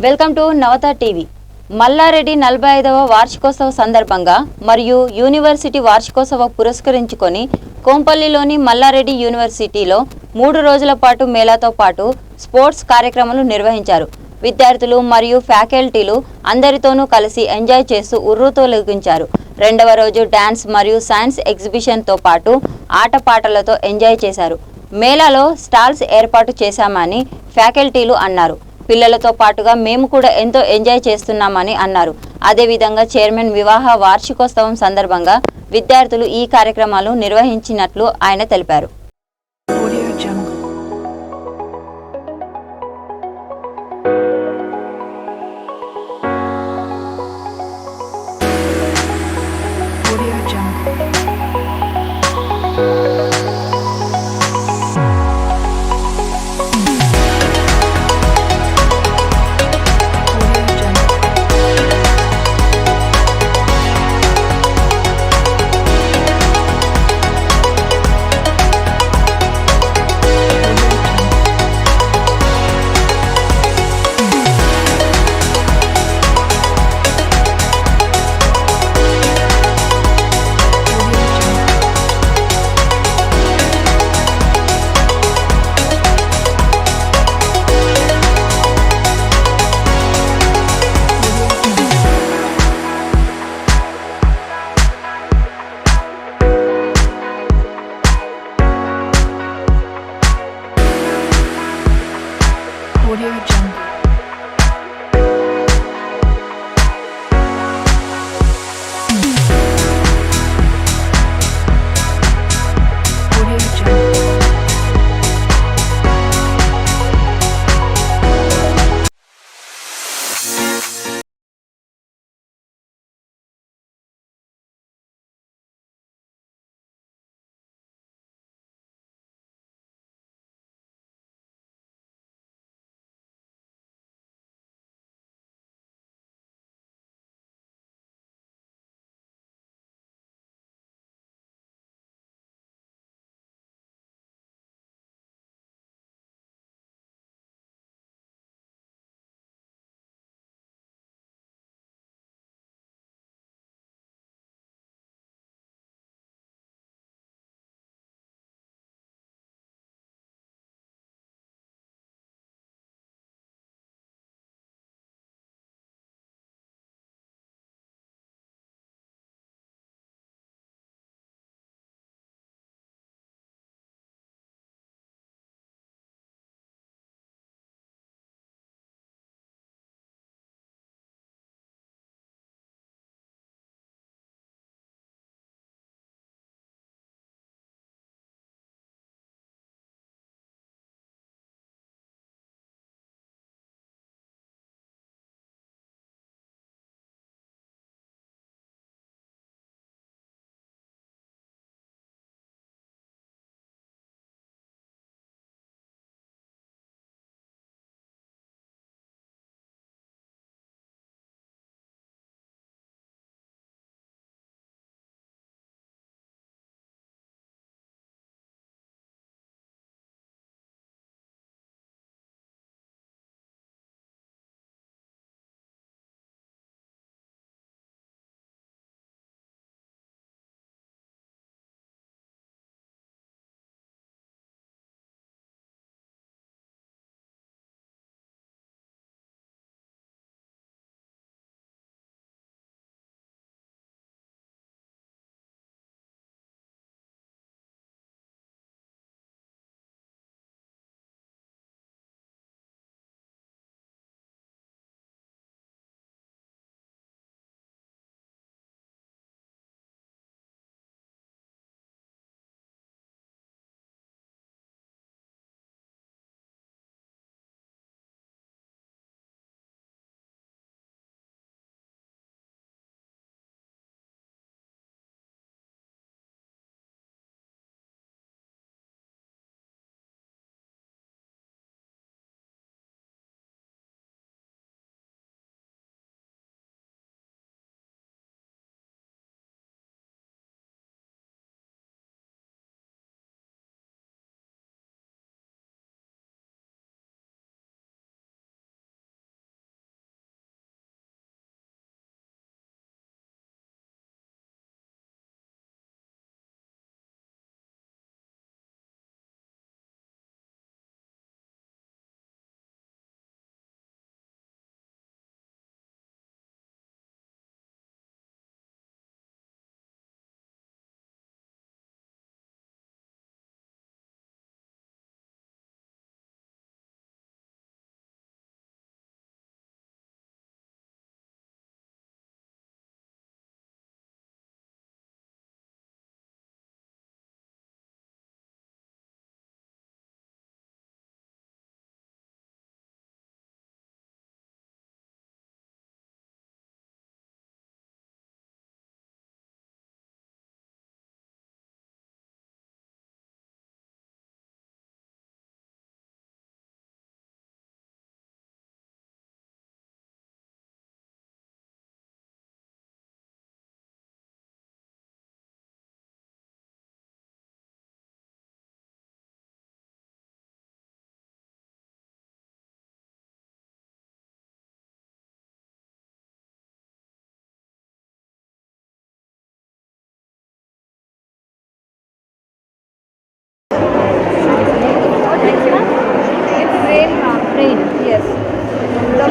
Welcome to Navata TV. Mallareddy 45వ వార్షికోత్సవ సందర్భంగా మరియు యూనివర్సిటీ వార్షికోత్సవ పురస్కరించుకొని కోంపల్లిలోని మల్లారెడ్డి యూనివర్సిటీలో 3 రోజుల పాటు మేళాతో పాటు స్పోర్ట్స్ కార్యక్రమాలు నిర్వహించారు. విద్యార్థులు మరియు ఫ్యాకల్టీలు అందరితోనూ కలిసి ఎంజాయ్ చేస్తూ ఉర్రూతలూగించారు. రెండవ రోజు డాన్స్ మరియు సైన్స్ ఎగ్జిబిషన్తో పాటు ఆటపాటలతో ఎంజాయ్ చేశారు. మేళాలో స్టాల్స్ ఏర్పాటు చేశామని ఫ్యాకల్టీలు అన్నారు. పిల్లలతో పాటుగా మేము కూడా ఎంతో ఎంజాయ్ చేస్తున్నామని అన్నారు. అదేవిధంగా చైర్మన్ వివాహ వార్షికోత్సవం సందర్భంగా విద్యార్థులు ఈ కార్యక్రమాలు నిర్వహించినట్లు ఆయన తెలిపారు. Audio Jungle. brain. Yes. The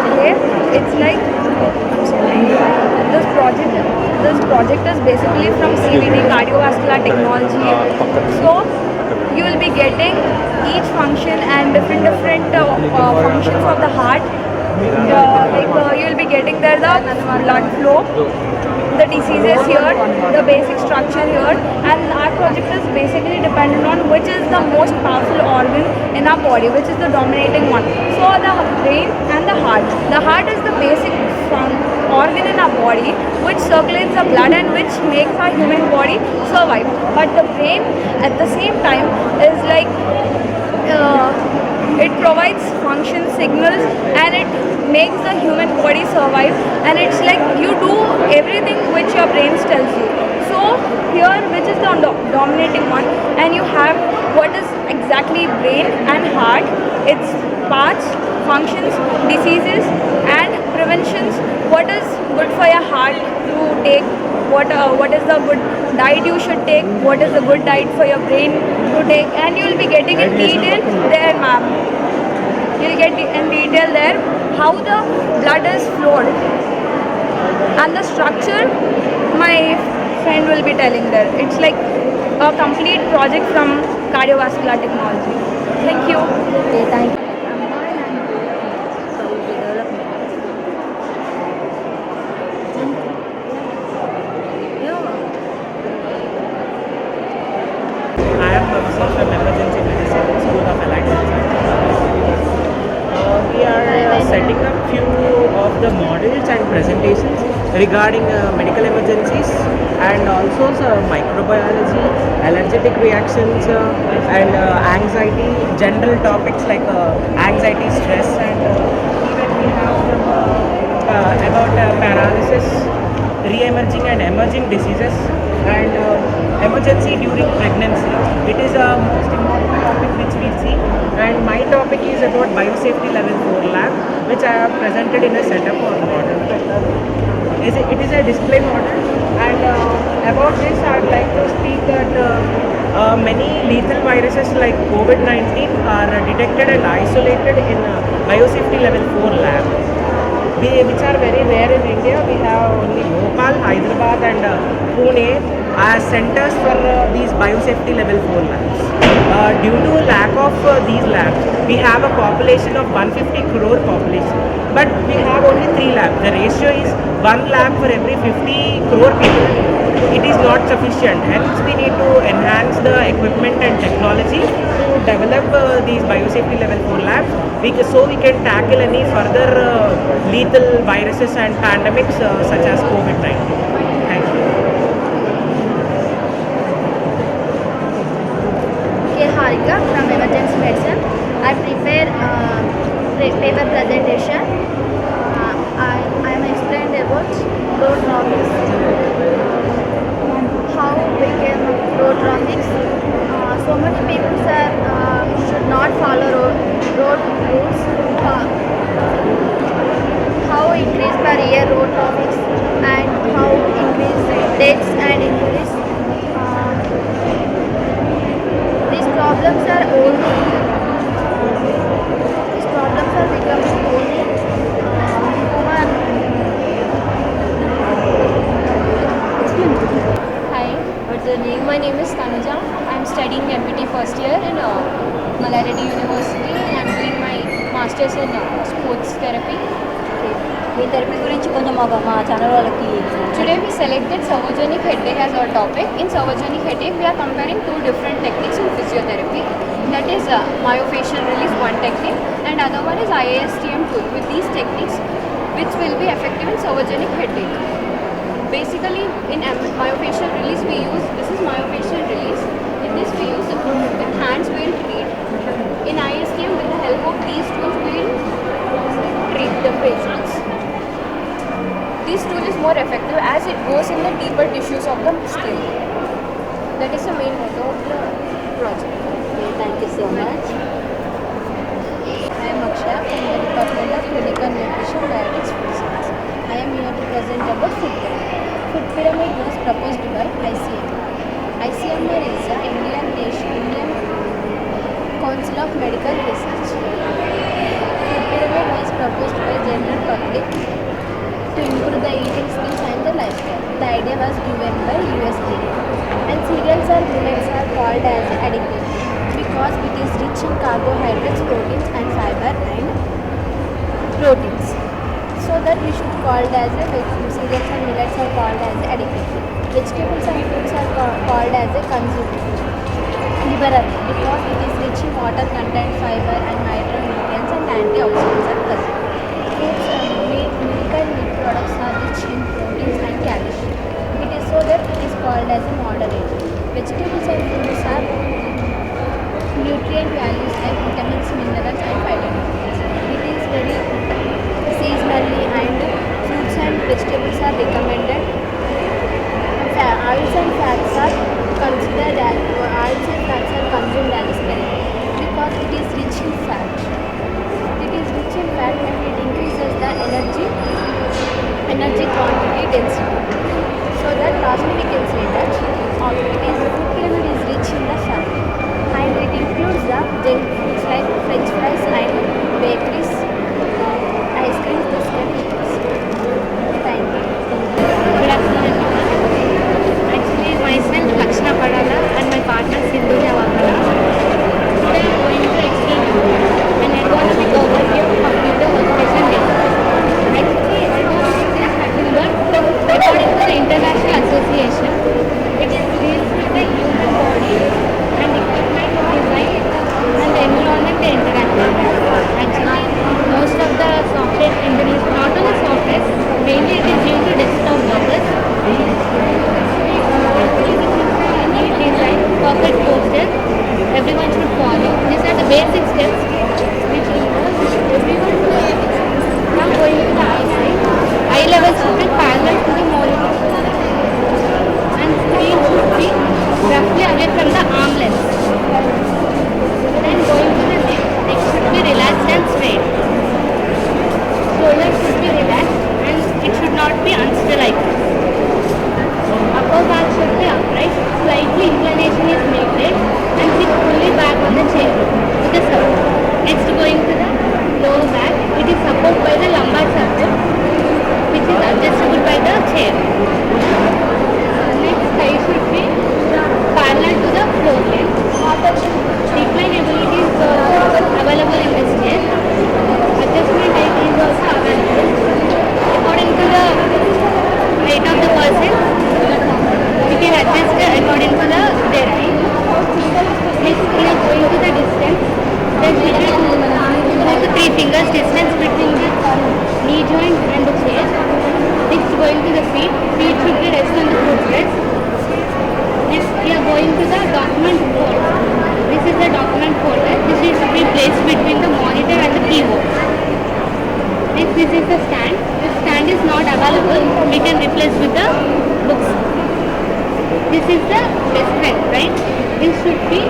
okay. It's like this project is basically from CVT, cardiovascular technology. So you will be getting each function and different functions of the heart. You will be getting there the blood flow, the diseases here, the basic structure here, and our project is basically dependent on which is the most powerful organ in our body, which is the dominating one. So the brain and the heart. The heart is the basic organ in our body which circulates the blood and which makes our human body survive. But the brain at the same time is like it provides function signals and it makes the human body survive, and it's like you do everything which your brain tells you. So here which is the dominating one, and you have what is exactly brain and heart, its parts, functions, diseases and preventions, what is good for your heart to take, what is the good diet you should take, what is the good diet for your brain to take, and you will be getting in detail there, ma'am. You will get in detail there how the blood is flowed and the structure my friend will be telling there. It's like a complete project from cardiovascular technology. Thank you. Okay, thank you. I am Abhishek from Emergency Medicine, School of Allied Sciences. We are setting up few of the models and presentations regarding medical emergencies and also microbiology, allergic reactions and anxiety, general topics like anxiety, stress, and even we have about paralysis, re-emerging and emerging diseases, and emergency during pregnancy. It is a most important topic which we see, and my topic is about biosafety level 4 lab, which I have presented in a setup or model. It is a display model, and about this I would like to speak that many lethal viruses like COVID-19 are detected and isolated in biosafety level 4 lab, which are very rare in India. We have only Bhopal, Hyderabad and Pune as centers for these biosafety level 4 labs. Due to lack of these labs, we have a population of 150 crore population, but we have only 3 labs. The ratio is 1 lab for every 50 crore people. It is not sufficient, hence we need to enhance the equipment and technology to develop these biosafety level 4 labs, so we can tackle any further lethal viruses and pandemics such as COVID-19. Thank you. Okay, Harika from Emergency Medicine. I prepare paper presentation. I am explained about road traffic. How became road traffic. So many people should not follow road rules. How increase per year road traffic and how increase deaths and injuries. These problems are only becoming only human. Hi, what's your name? My name is Tanuja. I'm studying MPT first year in Mallaredi University. I'm doing my masters in sports therapy. Me therapy గురించి కొంచెం మా channel వాళ్ళకి Today we selected serogenic headache as our topic. In serogenic headache, we are comparing two different techniques in physiotherapy. That is myofascial release, one technique, and other one is IASTM tool. With these techniques, which will be effective in serogenic headache. Basically, in myofascial release, this is myofascial release. In this we use with hands we will treat. In ISTM, with the help of these tools, we will treat the patients. This tool is more effective as it goes in the deeper tissues of the skin. That is the main motto of the project. Thank you so much. I am Akshay from the Department of Clinical Nutrition Dietetics Physics. I am here to present about food pyramid. Food pyramid was proposed by ICMR. ICMR is the Indian Council of of medical research. Food pyramid was proposed by general public to improve the eating skills and the lifestyle. The idea was given by USDA. And cereals or millets are called as addictive because it is rich in carbohydrates, proteins and fiber and proteins. So that we should call it as a cereals and millets are called as addictive. Vegetables and fruits are called as a consumer. Liberal because it is rich in water content, fiber and micronutrients and antioxidants are present. Fruits and meat, milk and meat products are rich in proteins and calcium. It is so that it is called as a moderate. Vegetables and fruits are nutrient values like vitamins, minerals and phytonutrients. It is very seasonally and fruits and vegetables are recommended. Oils and fats are considered as oils and fats are consumed as steroid because it is rich in fat. It is rich in fat and it increases the energy quantity density. So that lastly we can say that food pyramid is rich in the fat and it includes the junk foods like French fries and bakeries, ice creams, biscuits. Thank you. Good afternoon, everyone. Actually, myself Lakshna Padala and my partner Sindhuja Vakala. Today I am going to explain an ergonomic overview of computer workstation design. Actually, ergonomics is nothing but according to the International Association, it is deals with the human body and equipment design and the environment they interact with. Actually, most of the software engineers, not only software, mainly it is due to desktop workers. Neat design, perfect posture, everyone should follow. These are the basic steps which involve everyone to now going to the eye level should be parallel to the monitor and screen should be roughly away from the arm length. Then going to the neck should be relaxed and straight. Shoulders should be relaxed and it should not be unstable. Upper back should be upright, slightly inclination is maintained and sit fully back on the chair with the support. Next going to the lower back, it is supported by the lumbar support which is adjustable by the chair. Next thigh should be parallel to the floor plane. Reclinability is available in this chair. Adjustment height is also available. According to the weight of the person, we can adjust according to their height. Next we are going to the distance. Then we should 2 to 3 fingers distance between the knee joint and the chair. Next going to the feet. Feet should be rest on the footrest. Next we are going to the document folder. This is the document folder. This should be placed between the monitor and the keyboard. Next this is the stand. This stand is not available. We can replace with the books. This is the desk length, right? This should be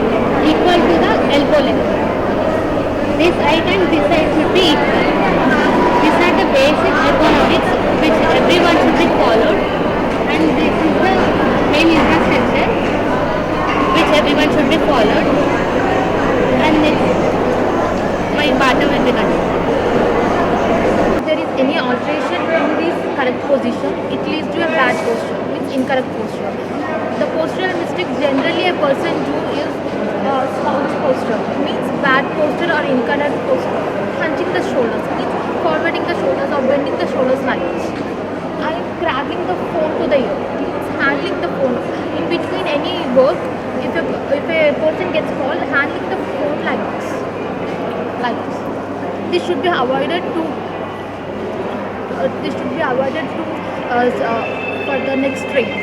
equal to the elbow length. This height and this height should be equal. These are the basic ergonomics which everyone should be followed, and this is the main infrastructure which everyone should be followed. And next, my partner will be continued. If there is any alteration in this correct position, it leads to a bad posture, means incorrect posture. The postural mistakes generally a person do is slouch posture, means bad posture or incorrect posture. Hunching the shoulders, means forwarding the shoulders or bending the shoulders like this. And grabbing the phone to the ear, means handling the phone. In between any work, if a person gets called, handling the phone like this. Like this. This should be avoided for the next training.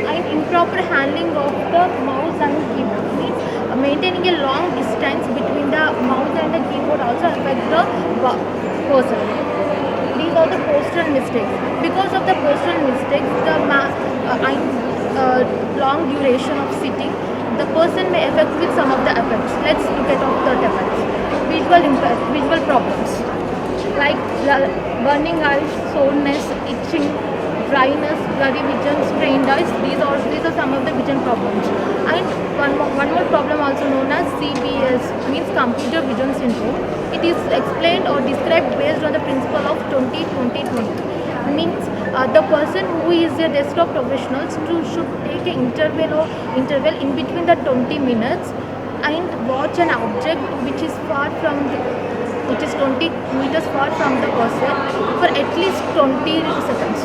And improper handling of the mouse and keyboard, means maintaining a long distance between the mouse and the keyboard also affects the person. These are the postural mistakes. Because of the postural mistakes, the long duration of sitting, the person may affect with some of the effects. Let's look at all the effects. Visual problems like burning eyes, soreness, itching, dryness, blurry vision, strained eyes. These are some of the vision problems. And one more problem also known as CBS, means computer vision syndrome. It is explained or described based on the principle of 20-20-20. Means the person who is a desktop professional should take an interval in between the 20 minutes and watch an object which is 20 meters far from the person for at least 20 seconds.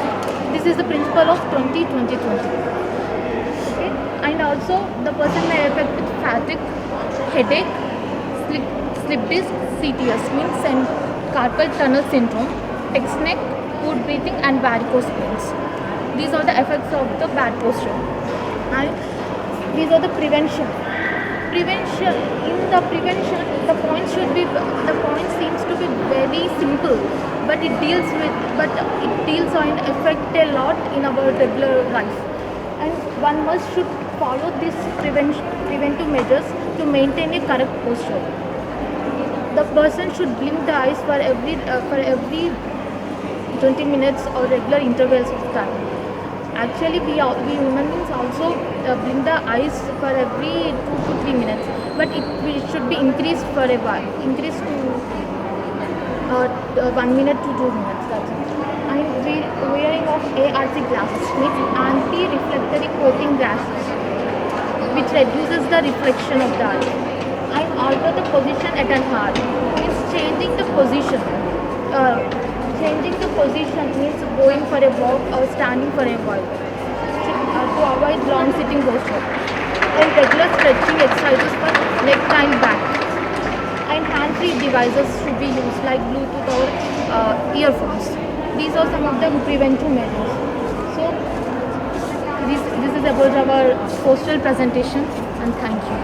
This is the principle of 20-20-20. Okay? And also the person may affect with fatigue, headache, slip disc, CTS means carpal tunnel syndrome, text neck, food breathing and varicose veins. These are the effects of the bad posture. And these are the prevention. In the prevention, the point seems to be very simple, but it deals and affect a lot in our regular life. And one should follow these preventive measures to maintain a correct posture. The person should blink the eyes for every 20 minutes or regular intervals of time. Actually, we human beings also blink the eyes for every 2 to 3 minutes, but it should be increased for a while, increased to 1 minute to 2 minutes. That's it. And wearing of ARC glasses means anti-reflectory coating glasses, which reduces the reflection of the eye. And alter the position at an hour means changing the position. Changing the position means going for a walk or standing for a while to avoid long sitting posture. And regular stretching exercises for neck and back. And hand-free devices should be used like Bluetooth or earphones. These are some of the preventive measures. So this is about our postural presentation, and thank you.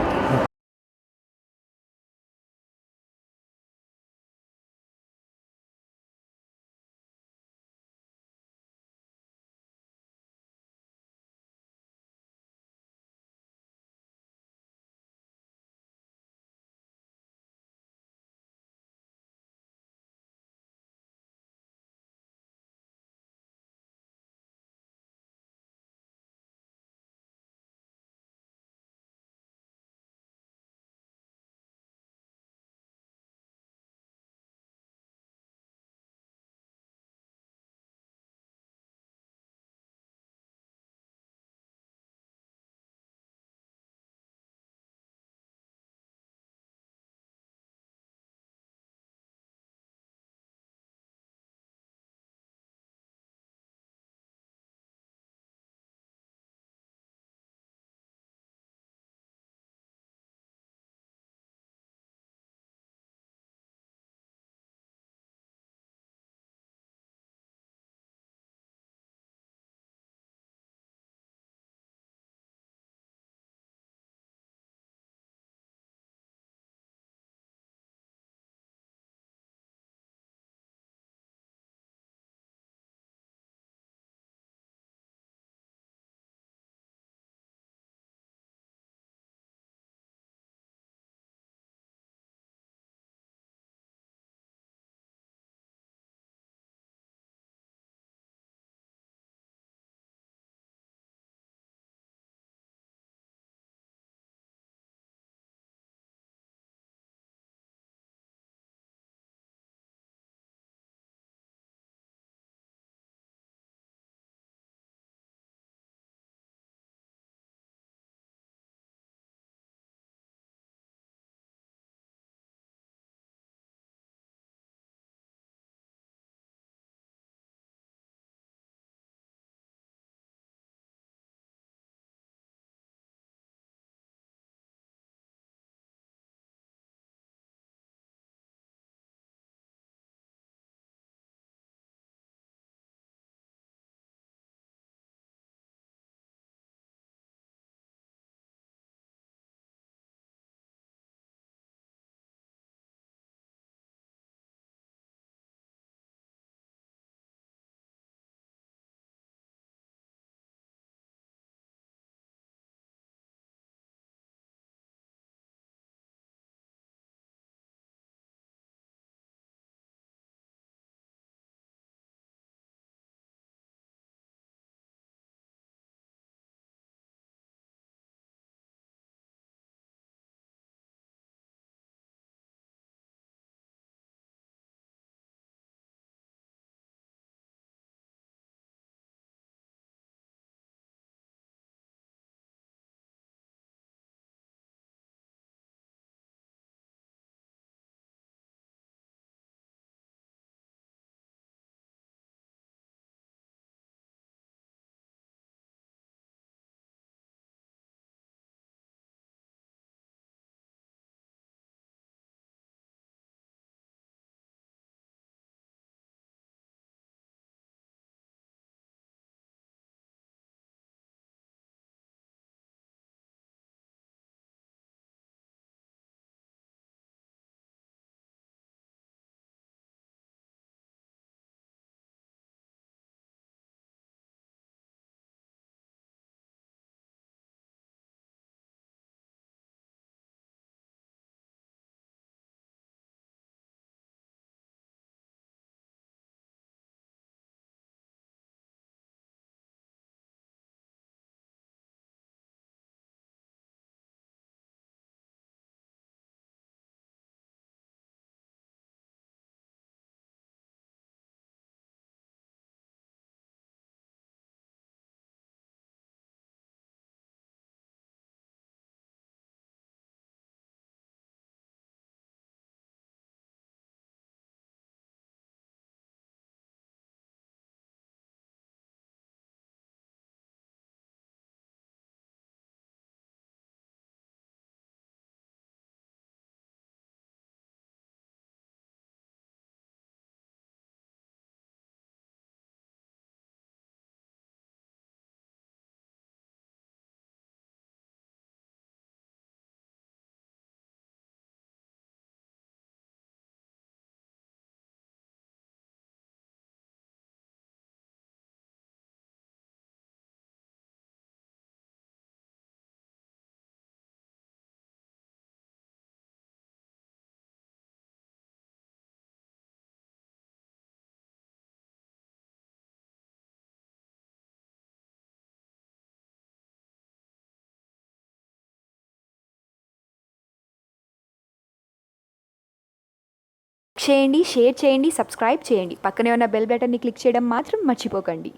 చేయండి, share చేయండి, subscribe చేయండి. పక్కనే ఉన్న bell బటన్ని click చేయడం మాత్రం మర్చిపోకండి.